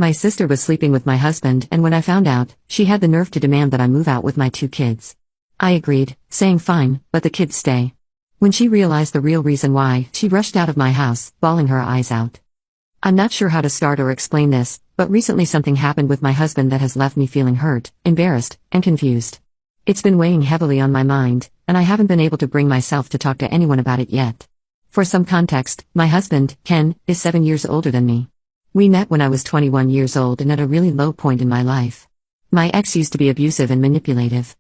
My sister was sleeping with my husband, and when I found out, she had the nerve to demand that I move out with my 2 kids. I agreed, saying fine, but the kids stay. When she realized the real reason why, she rushed out of my house, bawling her eyes out. I'm not sure how to start or explain this, but recently something happened with my husband that has left me feeling hurt, embarrassed, and confused. It's been weighing heavily on my mind, and I haven't been able to bring myself to talk to anyone about it yet. For some context, my husband, Ken, is 7 years older than me. We met when I was 21 years old and at a really low point in my life. My ex used to be abusive and manipulative.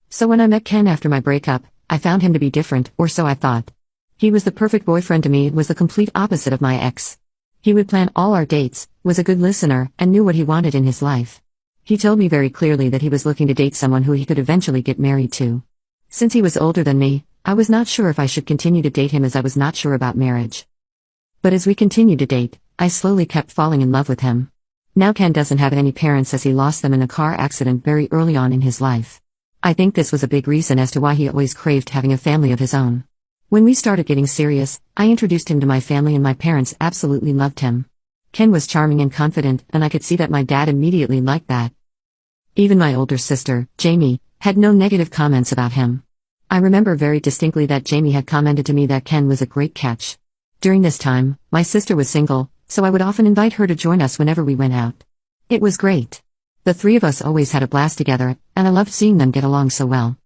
So when I met Ken after my breakup, I found him to be different, or so I thought. He was the perfect boyfriend to me and was the complete opposite of my ex. He would plan all our dates, was a good listener, and knew what he wanted in his life. He told me very clearly that he was looking to date someone who he could eventually get married to. Since he was older than me, I was not sure if I should continue to date him as I was not sure about marriage. But as we continued to date, I slowly kept falling in love with him. Now Ken doesn't have any parents as he lost them in a car accident very early on in his life. I think this was a big reason as to why he always craved having a family of his own. When we started getting serious, I introduced him to my family and my parents absolutely loved him. Ken was charming and confident, and I could see that my dad immediately liked that. Even my older sister, Jamie, had no negative comments about him. I remember very distinctly that Jamie had commented to me that Ken was a great catch. During this time, my sister was single, so I would often invite her to join us whenever we went out. It was great. The 3 of us always had a blast together, and I loved seeing them get along so well.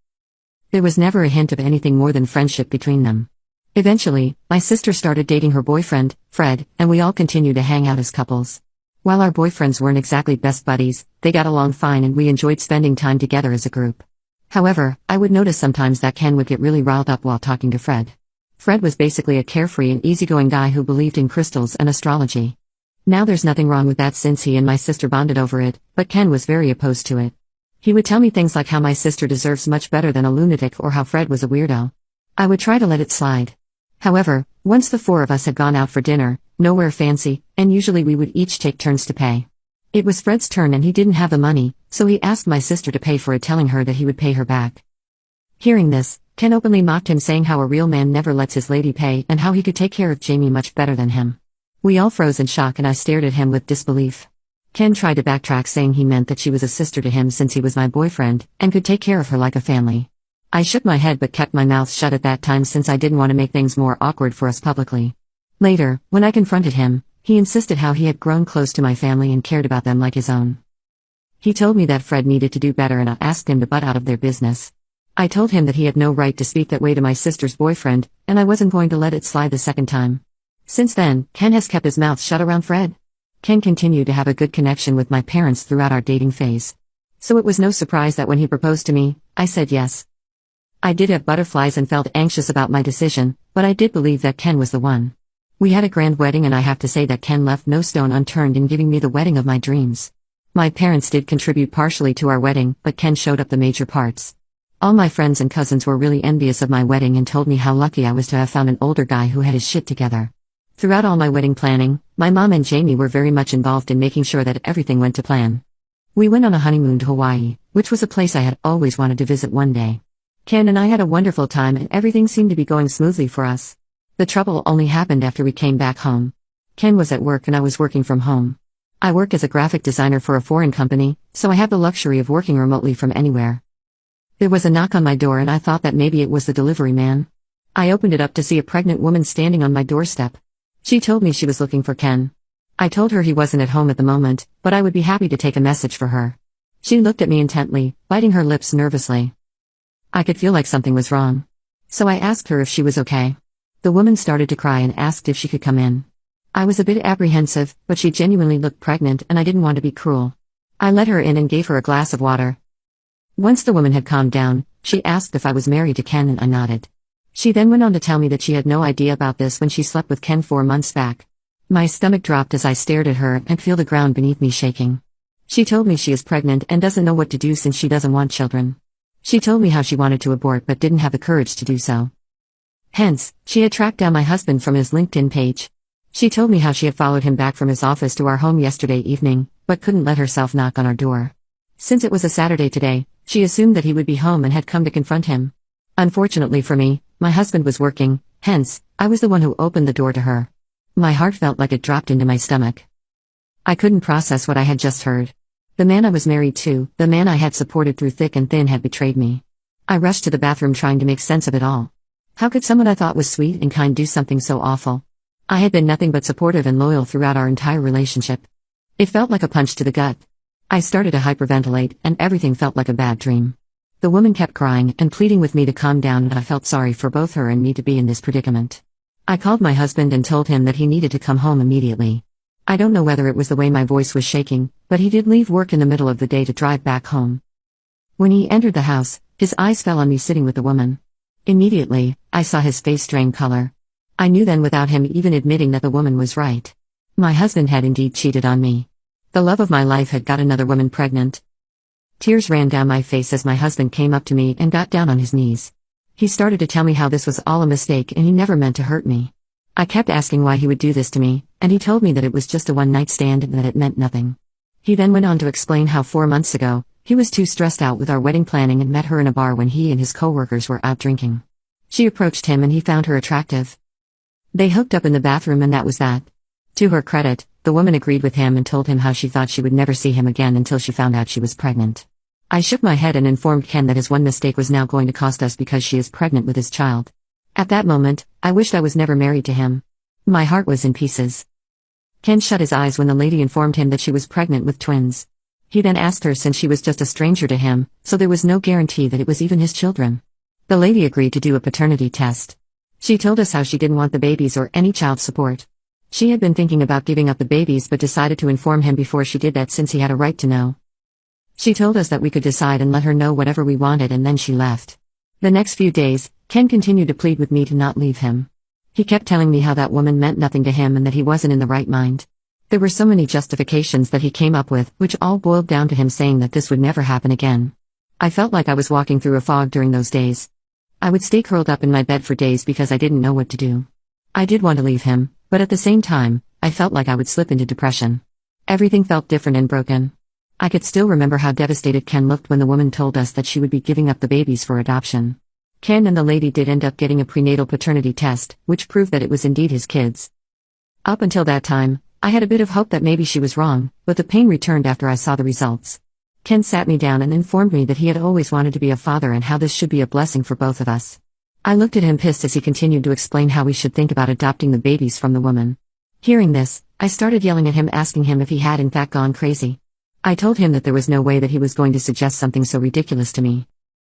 There was never a hint of anything more than friendship between them. Eventually, my sister started dating her boyfriend, Fred, and we all continued to hang out as couples. While our boyfriends weren't exactly best buddies, they got along fine and we enjoyed spending time together as a group. However, I would notice sometimes that Ken would get really riled up while talking to Fred. Fred was basically a carefree and easygoing guy who believed in crystals and astrology. Now there's nothing wrong with that since he and my sister bonded over it, but Ken was very opposed to it. He would tell me things like how my sister deserves much better than a lunatic or how Fred was a weirdo. I would try to let it slide. However, once the 4 of us had gone out for dinner, nowhere fancy, and usually we would each take turns to pay. It was Fred's turn and he didn't have the money, so he asked my sister to pay for it, telling her that he would pay her back. Hearing this, Ken openly mocked him, saying how a real man never lets his lady pay and how he could take care of Jamie much better than him. We all froze in shock and I stared at him with disbelief. Ken tried to backtrack, saying he meant that she was a sister to him since he was my boyfriend, and could take care of her like a family. I shook my head but kept my mouth shut at that time since I didn't want to make things more awkward for us publicly. Later, when I confronted him, he insisted how he had grown close to my family and cared about them like his own. He told me that Fred needed to do better and I asked him to butt out of their business. I told him that he had no right to speak that way to my sister's boyfriend, and I wasn't going to let it slide the second time. Since then, Ken has kept his mouth shut around Fred. Ken continued to have a good connection with my parents throughout our dating phase. So it was no surprise that when he proposed to me, I said yes. I did have butterflies and felt anxious about my decision, but I did believe that Ken was the one. We had a grand wedding and I have to say that Ken left no stone unturned in giving me the wedding of my dreams. My parents did contribute partially to our wedding, but Ken showed up the major parts. All my friends and cousins were really envious of my wedding and told me how lucky I was to have found an older guy who had his shit together. Throughout all my wedding planning, my mom and Jamie were very much involved in making sure that everything went to plan. We went on a honeymoon to Hawaii, which was a place I had always wanted to visit one day. Ken and I had a wonderful time and everything seemed to be going smoothly for us. The trouble only happened after we came back home. Ken was at work and I was working from home. I work as a graphic designer for a foreign company, so I have the luxury of working remotely from anywhere. There was a knock on my door and I thought that maybe it was the delivery man. I opened it up to see a pregnant woman standing on my doorstep. She told me she was looking for Ken. I told her he wasn't at home at the moment, but I would be happy to take a message for her. She looked at me intently, biting her lips nervously. I could feel like something was wrong. So I asked her if she was okay. The woman started to cry and asked if she could come in. I was a bit apprehensive, but she genuinely looked pregnant and I didn't want to be cruel. I let her in and gave her a glass of water. Once the woman had calmed down, she asked if I was married to Ken and I nodded. She then went on to tell me that she had no idea about this when she slept with Ken 4 months back. My stomach dropped as I stared at her and feel the ground beneath me shaking. She told me she is pregnant and doesn't know what to do since she doesn't want children. She told me how she wanted to abort but didn't have the courage to do so. Hence, she had tracked down my husband from his LinkedIn page. She told me how she had followed him back from his office to our home yesterday evening, but couldn't let herself knock on our door. Since it was a Saturday today, she assumed that he would be home and had come to confront him. Unfortunately for me, my husband was working, hence, I was the one who opened the door to her. My heart felt like it dropped into my stomach. I couldn't process what I had just heard. The man I was married to, the man I had supported through thick and thin, had betrayed me. I rushed to the bathroom trying to make sense of it all. How could someone I thought was sweet and kind do something so awful? I had been nothing but supportive and loyal throughout our entire relationship. It felt like a punch to the gut. I started to hyperventilate, and everything felt like a bad dream. The woman kept crying and pleading with me to calm down, and I felt sorry for both her and me to be in this predicament. I called my husband and told him that he needed to come home immediately. I don't know whether it was the way my voice was shaking, but he did leave work in the middle of the day to drive back home. When he entered the house, his eyes fell on me sitting with the woman. Immediately, I saw his face drain color. I knew then without him even admitting that the woman was right. My husband had indeed cheated on me. The love of my life had got another woman pregnant. Tears ran down my face as my husband came up to me and got down on his knees. He started to tell me how this was all a mistake and he never meant to hurt me. I kept asking why he would do this to me, and he told me that it was just a one-night stand and that it meant nothing. He then went on to explain how 4 months ago, he was too stressed out with our wedding planning and met her in a bar when he and his co-workers were out drinking. She approached him and he found her attractive. They hooked up in the bathroom and that was that. To her credit, the woman agreed with him and told him how she thought she would never see him again until she found out she was pregnant. I shook my head and informed Ken that his one mistake was now going to cost us because she is pregnant with his child. At that moment, I wished I was never married to him. My heart was in pieces. Ken shut his eyes when the lady informed him that she was pregnant with twins. He then asked her since she was just a stranger to him, so there was no guarantee that it was even his children. The lady agreed to do a paternity test. She told us how she didn't want the babies or any child support. She had been thinking about giving up the babies but decided to inform him before she did that since he had a right to know. She told us that we could decide and let her know whatever we wanted and then she left. The next few days, Ken continued to plead with me to not leave him. He kept telling me how that woman meant nothing to him and that he wasn't in the right mind. There were so many justifications that he came up with, which all boiled down to him saying that this would never happen again. I felt like I was walking through a fog during those days. I would stay curled up in my bed for days because I didn't know what to do. I did want to leave him, but at the same time, I felt like I would slip into depression. Everything felt different and broken. I could still remember how devastated Ken looked when the woman told us that she would be giving up the babies for adoption. Ken and the lady did end up getting a prenatal paternity test, which proved that it was indeed his kids. Up until that time, I had a bit of hope that maybe she was wrong, but the pain returned after I saw the results. Ken sat me down and informed me that he had always wanted to be a father and how this should be a blessing for both of us. I looked at him pissed as he continued to explain how we should think about adopting the babies from the woman. Hearing this, I started yelling at him, asking him if he had in fact gone crazy. I told him that there was no way that he was going to suggest something so ridiculous to me.